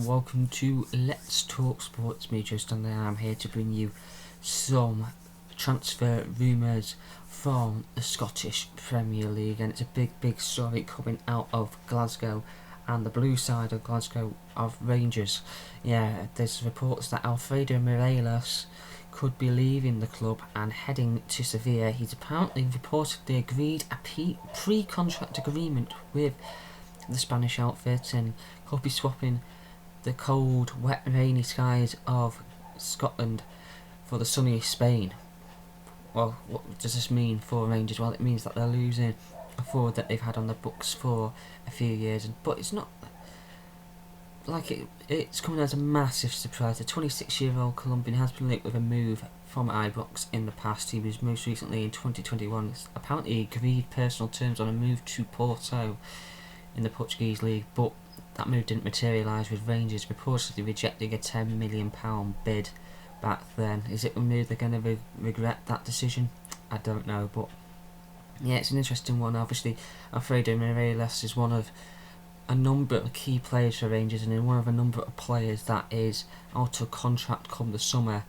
welcome to Let's Talk Sports. Me, Joe Stanley. I'm here to bring you some transfer rumours from the Scottish Premier League, and it's a big story coming out of Glasgow and the blue side of Glasgow of Rangers. Yeah, there's reports that Alfredo Morelos could be leaving the club and heading to Sevilla. He's apparently reportedly agreed a pre-contract agreement with the Spanish outfit and could be swapping the cold, wet, rainy skies of Scotland for the sunny Spain. Well, what does this mean for Rangers? Well, it means that they're losing a forward that they've had on the books for a few years, but it's not like it's coming as a massive surprise. The 26-year-old Colombian has been linked with a move from Ibrox in the past. He was most recently in 2021 apparently agreed personal terms on a move to Porto in the Portuguese league, but that move didn't materialise, with Rangers reportedly rejecting a £10 million bid back then. Is it a move they're going to regret that decision? I don't know, but yeah, it's an interesting one. Obviously, Alfredo Morelos is one of a number of key players for Rangers, and one of a number of players that is out of contract come the summer,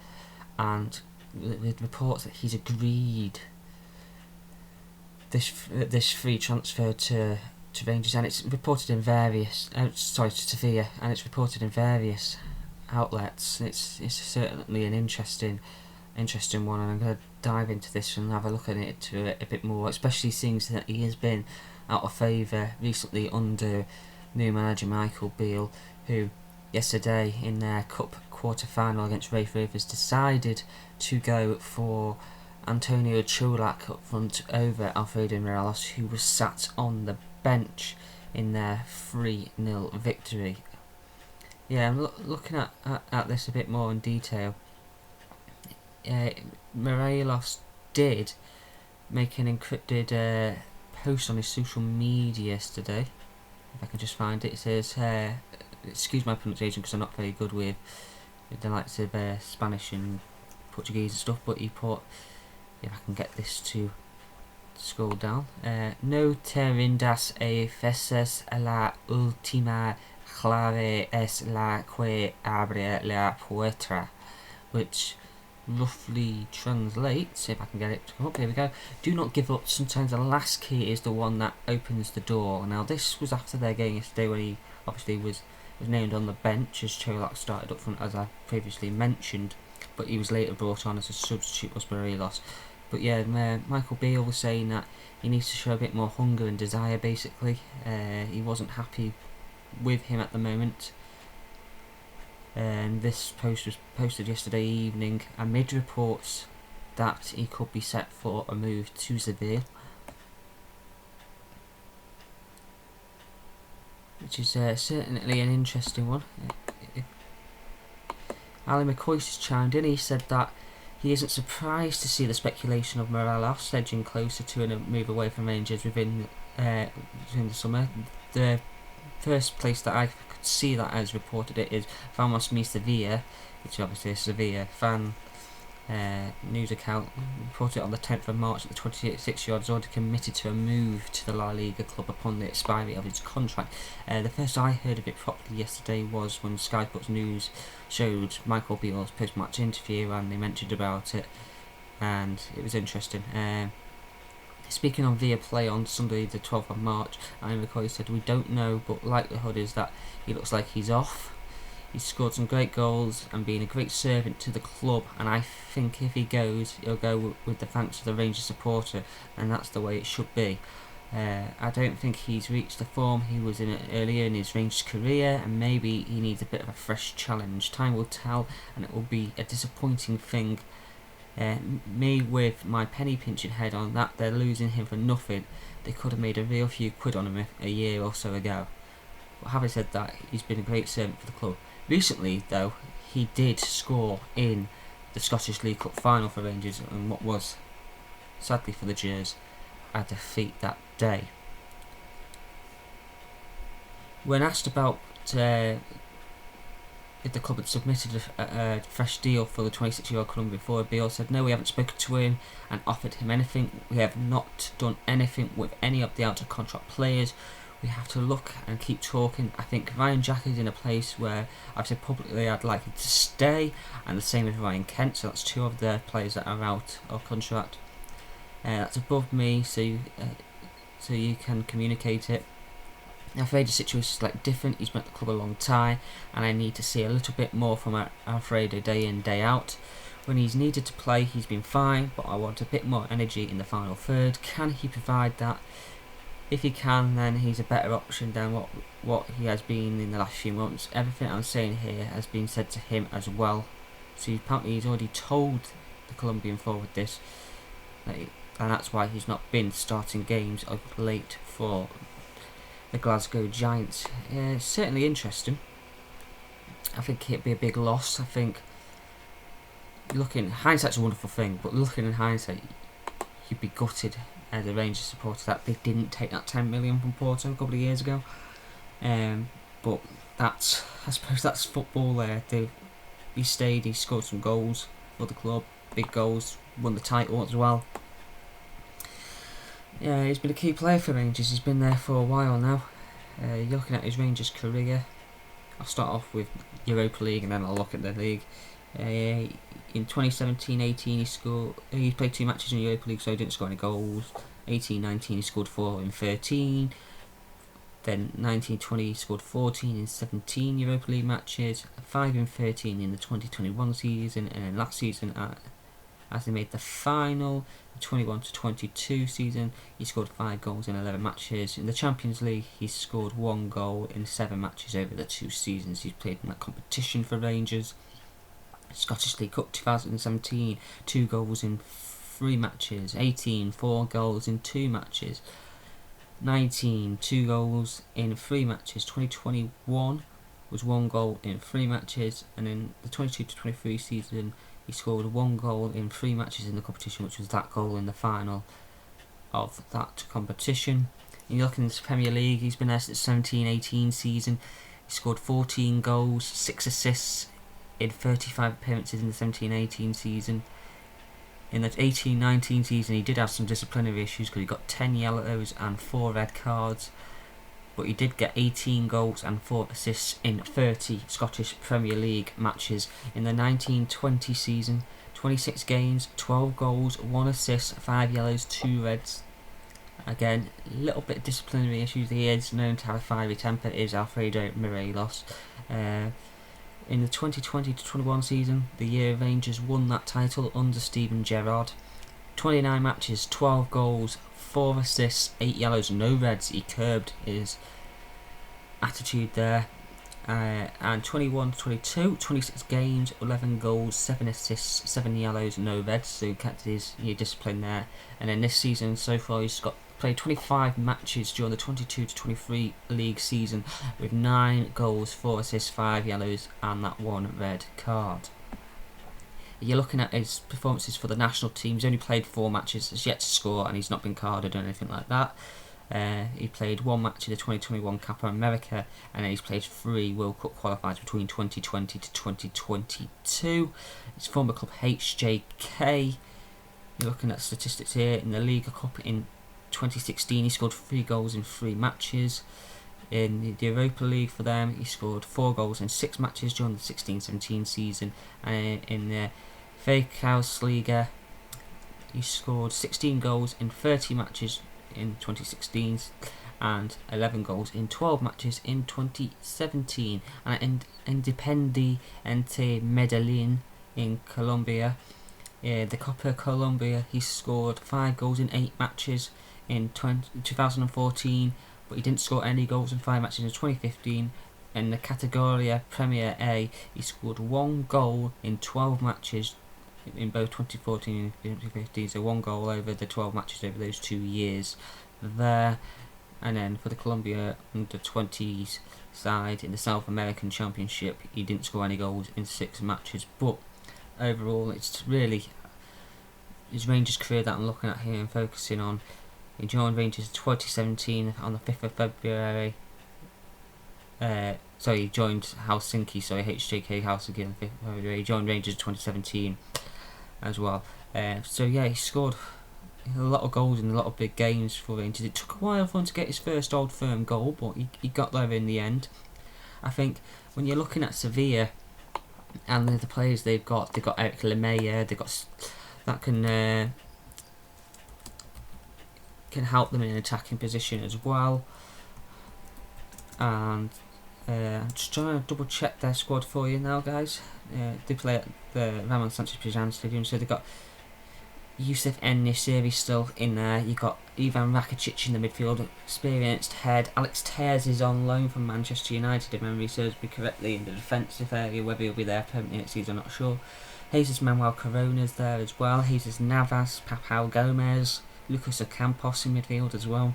and with reports that he's agreed this free transfer to Rangers, and it's reported in various to Sevilla, and it's reported in various outlets. It's certainly an interesting one, and I'm going to dive into this and have a look at it a bit more, especially seeing that he has been out of favour recently under new manager Michael Beale, who yesterday in their cup quarter-final against Raith Rovers decided to go for Antonio Cholak up front over Alfredo Morelos, who was sat on the bench in their 3-0 victory. Yeah, I'm looking at this a bit more in detail. Morelos did make an encrypted post on his social media yesterday. If I can just find it, it says, excuse my pronunciation because I'm not very good with the likes of Spanish and Portuguese and stuff, but he put, if I can get this to scroll down, no te rindas a veces la última clave es la que abre la puerta, which roughly translates, if I can get it to come up, here we go, do not give up, sometimes the last key is the one that opens the door. Now this was after their game yesterday, when he obviously was named on the bench as Cholak started up front, as I previously mentioned, but he was later brought on as a substitute, was Morelos. But yeah, Michael Beale was saying that he needs to show a bit more hunger and desire, basically. He wasn't happy with him at the moment. And this post was posted yesterday evening amid reports that he could be set for a move to Seville, which is certainly an interesting one. Ali McCoy has chimed in. He said that he isn't surprised to see the speculation of Morelos edging closer to a move away from Rangers within the summer. The first place that I could see that has reported it is Vamos Mi Sevilla, which is obviously a Sevilla fan news account, reported on the 10th of March that the 26-year-old is already committed to a move to the La Liga club upon the expiry of his contract. The first I heard of it properly yesterday was when Sky Sports News showed Michael Beale's post-match interview, and they mentioned about it, and it was interesting. Speaking on Via Play on Sunday the 12th of March, Ali McCoy said, we don't know, but likelihood is that he looks like he's off. He's scored some great goals and been a great servant to the club, and I think if he goes, he'll go with the thanks of the Rangers supporter, and that's the way it should be. I don't think he's reached the form he was in earlier in his Rangers career, and maybe he needs a bit of a fresh challenge. Time will tell, and it will be a disappointing thing. Me with my penny pinching head on that they're losing him for nothing. They could have made a real few quid on him a year or so ago. But having said that, he's been a great servant for the club. Recently, though, he did score in the Scottish League Cup final for Rangers, and what was, sadly for the Gers, a defeat that day. When asked about if the club had submitted a fresh deal for the 26-year-old Colombian forward, Beale said, no, we haven't spoken to him and offered him anything. We have not done anything with any of the out-of-contract players. we have to look and keep talking. I think Ryan Jack is in a place where I've said publicly I'd like him to stay, and the same with Ryan Kent. So that's two of the players that are out of contract. That's above me, so you can communicate it. Alfredo's situation is slightly different. He's been at the club a long time, and I need to see a little bit more from Alfredo day in, day out. When he's needed to play, he's been fine, but I want a bit more energy in the final third. Can he provide that? If he can, then he's a better option than what he has been in the last few months. Everything I'm saying here has been said to him as well. So apparently he's already told the Colombian forward this, and that's why he's not been starting games of late for the Glasgow Giants. It's certainly interesting. I think it'd be a big loss. I think hindsight's a wonderful thing, but looking in hindsight, you'd be gutted as a Rangers supporter that they didn't take that 10 million from Porto a couple of years ago. But I suppose that's football there. He stayed, he scored some goals for the club, big goals, won the title as well. Yeah, he's been a key player for Rangers. He's been there for a while now. You're looking at his Rangers career. I'll start off with Europa League and then I'll look at the league. In 2017-18 he played 2 matches in the Europa League, so he didn't score any goals. 18-19 he scored 4 in 13. Then 19-20 he scored 14 in 17 Europa League matches, 5 in 13 in the 2021 season, and then last season as they made the final, the 21-22 season, he scored 5 goals in 11 matches. In the Champions League, he scored 1 goal in 7 matches over the 2 seasons he's played in that competition for Rangers. Scottish League Cup 2017, 2 goals in 3 matches. 18, 4 goals in 2 matches. 19, 2 goals in 3 matches. 2021 was 1 goal in 3 matches, and in the 22-23 season he scored 1 goal in 3 matches in the competition, which was that goal in the final of that competition. And you look in the Premier League, he's been there since the 17-18 season. He scored 14 goals, 6 assists in 35 appearances in the 17-18 season. In the 18-19 season he did have some disciplinary issues because he got 10 yellows and 4 red cards, but he did get 18 goals and 4 assists in 30 Scottish Premier League matches. In the 19-20 season, 26 games, 12 goals, 1 assist, 5 yellows, 2 reds. Again, a little bit of disciplinary issues. He is known to have a fiery temper, is Alfredo Morelos. In the 2020-21 season, the year Rangers won that title under Steven Gerrard. 29 matches, 12 goals, 4 assists, 8 yellows, no reds. He curbed his attitude there. And 21-22, 26 games, 11 goals, 7 assists, 7 yellows, no reds. So he kept his discipline there. And then this season so far he's played 25 matches during the 22-23 league season with 9 goals, 4 assists, 5 yellows and that 1 red card. You're looking at his performances for the national team. He's only played 4 matches, has yet to score, and he's not been carded or anything like that. He played 1 match in the 2021 Copa America, and then he's played 3 World Cup qualifiers between 2020 to 2022. His former club HJK. You're looking at statistics here. In the Liga Cup in 2016 he scored 3 goals in 3 matches. In the Europa League for them he scored 4 goals in 6 matches during the 16-17 season, and in the Veikkaus Liga he scored 16 goals in 30 matches in 2016 and 11 goals in 12 matches in 2017. And Independiente Medellin in Colombia, the Copa Colombia, he scored 5 goals in 8 matches in 2014, but he didn't score any goals in 5 matches in 2015. In the Categoria Premier A, he scored 1 goal in 12 matches in both 2014 and 2015, so 1 goal over the 12 matches over those 2 years there. And then for the Colombia under 20s side in the South American Championship, he didn't score any goals in 6 matches. But overall, it's really his Rangers career that I'm looking at here and focusing on. He joined Rangers in 2017 on the 5th of February. He joined HJK Helsinki on the 5th of February. He joined Rangers in 2017 as well. He scored a lot of goals in a lot of big games for Rangers. It took a while for him to get his first Old Firm goal, but he got there in the end. I think when you're looking at Sevilla and the players they've got Eric Lemaya, they've got that can help them in an attacking position as well. And I'm just trying to double check their squad for you now, guys. They play at the Ramon Sanchez Pizjuan Stadium, so they've got Youssef En-Nesyri still in there. You've got Ivan Rakitic in the midfield, experienced head. Alex Telles is on loan from Manchester United, if memory serves me correctly, in the defensive area. Whether he'll be there permanently next season, I'm not sure. Jesus Manuel Corona's there as well. Jesus Navas, Papau Gomez, Lucas Ocampos in midfield as well.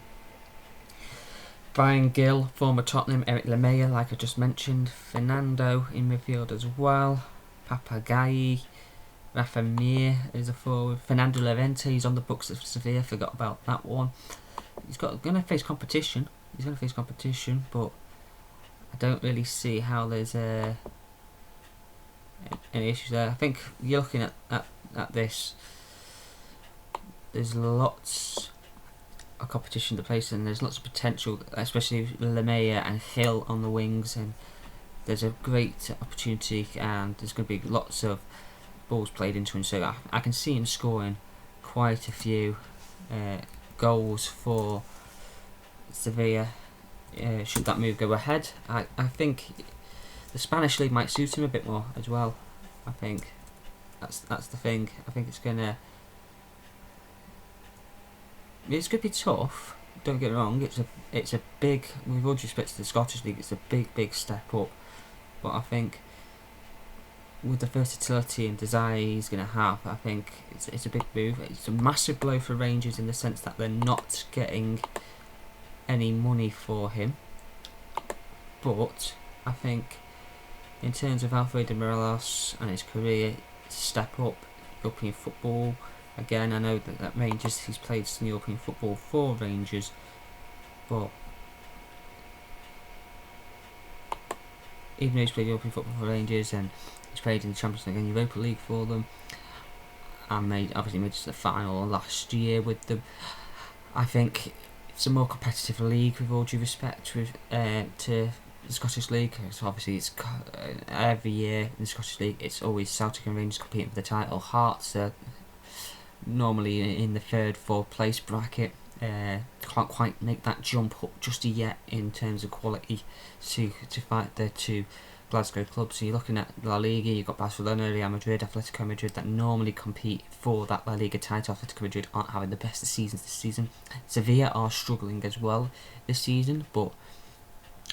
Brian Gill, former Tottenham. Eric Lemaya, like I just mentioned. Fernando in midfield as well. Papagai. Rafa Mir is a forward. Fernando Llorente, he's on the books of Sevilla. Forgot about that one. He's going to face competition. But I don't really see how there's any issues there. I think you're looking at this. There's lots of competition to place, and there's lots of potential, especially Lemaya and Hill on the wings, and there's a great opportunity, and there's going to be lots of balls played into him, so I can see him scoring quite a few goals for Sevilla should that move go ahead. I think the Spanish league might suit him a bit more as well. I think that's the thing. I think it's gonna be tough. Don't get me wrong. It's a big, with all due respect to the Scottish league, it's a big step up. But I think with the versatility and desire he's going to have, I think it's a big move. It's a massive blow for Rangers in the sense that they're not getting any money for him. But I think in terms of Alfredo Morelos and his career, step up European football. Again, I know that Rangers, he's played some European football for Rangers, but even though he's played European football for Rangers and he's played in the Champions League and Europa League for them, and obviously made the final last year with them, I think it's a more competitive league, with all due respect to the Scottish League. So obviously it's every year in the Scottish League it's always Celtic and Rangers competing for the title. Hearts are normally in the 3rd, 4th place bracket. Can't quite make that jump up just yet in terms of quality to fight the two Glasgow clubs. So you're looking at La Liga, you've got Barcelona, Real Madrid, Atletico Madrid that normally compete for that La Liga title. Atletico Madrid aren't having the best of seasons this season. Sevilla are struggling as well this season, but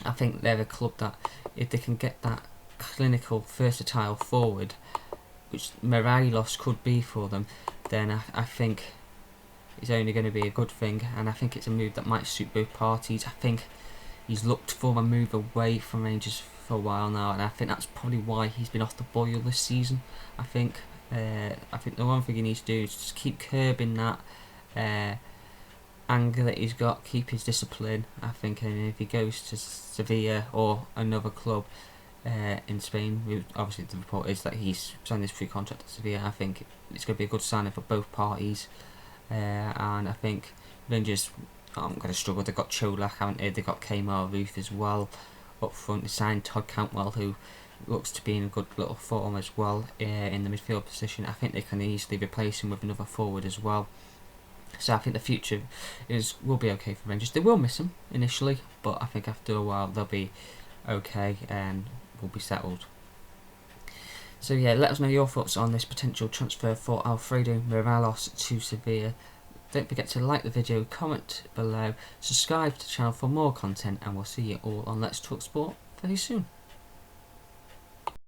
I think they're a club that if they can get that clinical, versatile forward, which Morelos could be for them, then I think it's only going to be a good thing, and I think it's a move that might suit both parties. I think he's looked for a move away from Rangers for a while now, and I think that's probably why he's been off the boil this season. I think the one thing he needs to do is just keep curbing that anger that he's got, keep his discipline. I think, and if he goes to Sevilla or another club in Spain, obviously the report is that he's signed this free contract at Sevilla, I think it's going to be a good signing for both parties. And I think Rangers aren't going to struggle. They've got Cholak, haven't they? They've got Kmar Ruth as well up front. They signed Todd Cantwell, who looks to be in a good little form as well in the midfield position. I think they can easily replace him with another forward as well. So I think the future will be okay for Rangers. They will miss him initially, but I think after a while they'll be okay and will be settled. So yeah, let us know your thoughts on this potential transfer for Alfredo Morelos to Sevilla. Don't forget to like the video, comment below, subscribe to the channel for more content, and we'll see you all on Let's Talk Sport very soon.